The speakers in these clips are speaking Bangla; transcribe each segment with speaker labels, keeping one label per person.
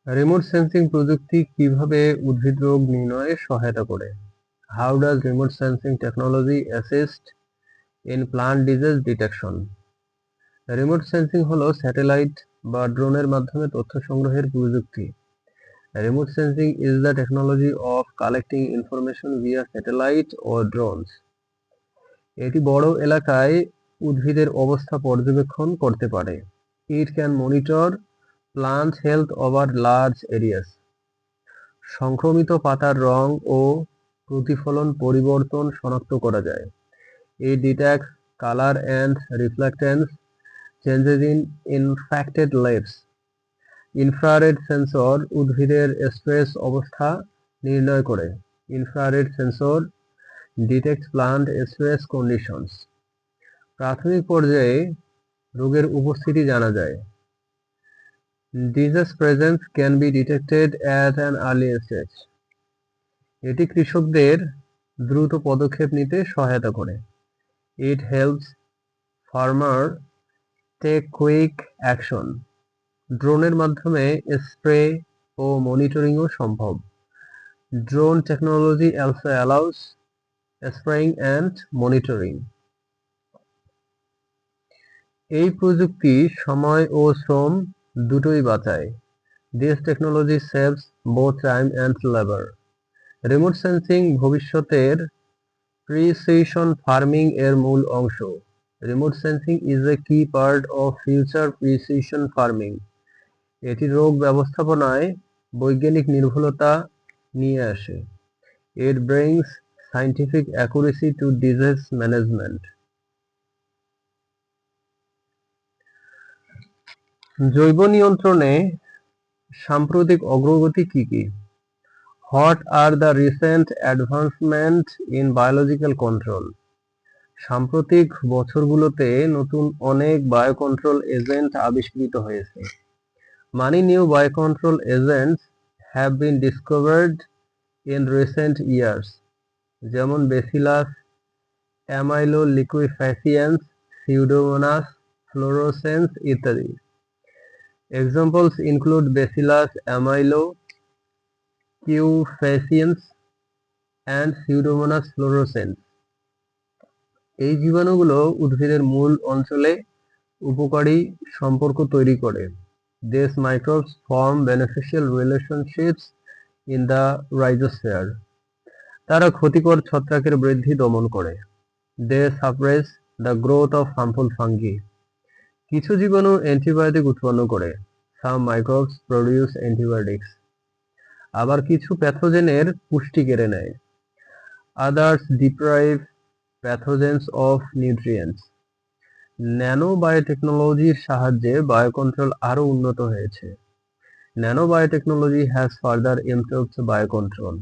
Speaker 1: রিমোট সেন্সিং প্রযুক্তি কিভাবে উদ্ভিদ রোগ নির্ণয়ে সহায়তা করে? How does remote sensing technology assist in plant disease detection? Remote sensing হলো স্যাটেলাইট বা ড্রোনের মাধ্যমে তথ্য সংগ্রহের প্রযুক্তি। Remote sensing is the technology of collecting information via satellite or drones. এটি বড় এলাকায় উদ্ভিদের অবস্থা পর্যবেক্ষণ করতে পারে। It can monitor plant health over large areas. সংক্রমিত পাতার রং ও প্রতিফলন পরিবর্তন শনাক্ত করা যায়। It detects color and reflectance changes in infected leaves. Infrared sensor উদ্ভিদের স্ট্রেস অবস্থা নির্ণয় করে। Infrared sensor detects plant stress conditions. প্রাথমিক পর্যায়ে রোগের উপস্থিতি জানা যায়। Disease presence can be detected at an early stage. এটি কৃষকদের দ্রুত পদক্ষেপ নিতে সহায়তা করে। It helps farmer take quick action. ড্রোনের মাধ্যমে স্প্রে ও মনিটরিংও সম্ভব। Drone technology also allows spraying and monitoring. এই প্রযুক্তি সময় ও শ্রম দুটোই বাঁচায়। This technology saves both time and labor. Remote sensing ভবিষ্যতের প্রিসিশন ফার্মিং এর মূল অংশ। রিমোট সেন্সিং ইজ এ কি part of future precision farming. এটি রোগ ব্যবস্থাপনায় বৈজ্ঞানিক নির্ভুলতা নিয়ে আসে। It brings scientific accuracy to disease management. জৈব নিয়ন্ত্রণে সাম্প্রতিক অগ্রগতি কি কি? What are the recent advancements in biological control? সাম্প্রতিক বছরগুলোতে নতুন অনেক বায়োকন্ট্রোল এজেন্ট আবিষ্কৃত হয়েছে। Many new biocontrol agents have been discovered in recent years, যেমন Bacillus amyloliquefaciens, Pseudomonas fluorescens ইত্যাদি। Examples include Bacillus amyloliquefaciens and Pseudomonas fluorescens. এই জীবাণুগুলো উদ্ভিদের মূল অঞ্চলে উপকারী সম্পর্ক তৈরি করে। These microbes form beneficial relationships in the rhizosphere. তারা ক্ষতিকর ছত্রাকের বৃদ্ধি দমন করে। They suppress the growth of harmful fungi. কিছু জীবাণু অ্যান্টিবায়োটিক উৎপন্ন করে। Some microbes produce antibiotics. আবার কিছু প্যাথোজেনের পুষ্টি কেড়ে নেয়। Others deprive pathogens of nutrients. Nano বায়োটেকনোলজির সাহায্যে বায়োকন্ট্রোল আরও উন্নত হয়েছে। Nano biotechnology has further improved biocontrol.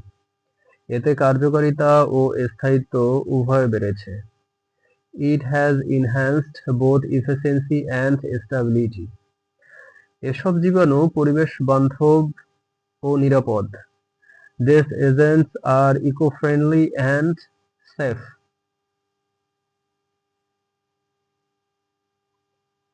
Speaker 1: এতে কার্যকারিতা ও স্থায়িত্ব উভয় বেড়েছে। It has enhanced both efficiency and stability. এসব জীবাণু পরিবেশ বান্ধব ও নিরাপদ। These agents are eco-friendly and safe.